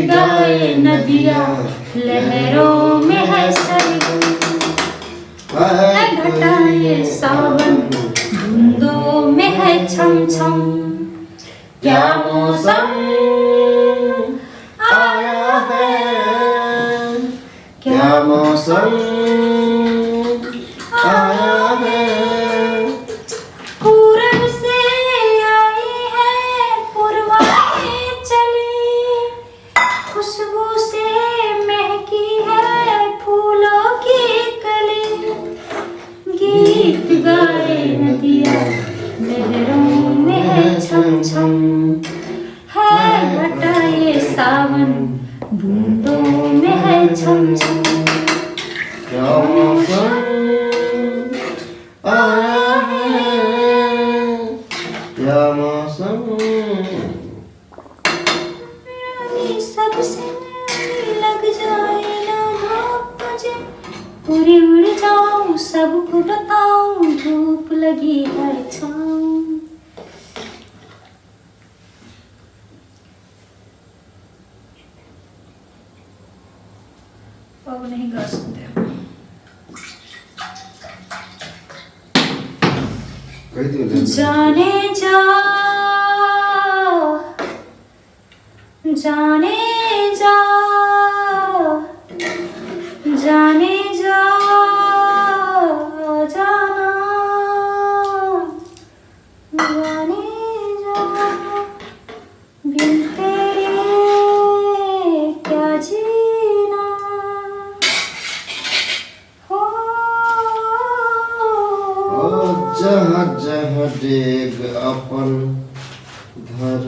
गाए नदियाँ लहरों में है सरगम, है घटाएं सावन बूंदों में है छम छम। क्या मौसम आया है, क्या मौसम आया है। पूरब से आई है पूर्वाएं चली, खुशबू से महकी है फूलों की कली। गीत गाए नदियाँ लहरों में है छम छम, है घटाए सावन बूंदों में है छम छम। क्या मौसम आया है, क्या मौसम। सबसे लग जाए ना धूप मुझे, पूरी उड़ जाऊं सबको बताऊं धूप लगी है छाँव। अब नहीं गा सकते। जाने जा जाने जा जाने जा जाना जाने जा, बिन तेरे क्या जीना हो। जहाँ जहाँ डेग अपन धर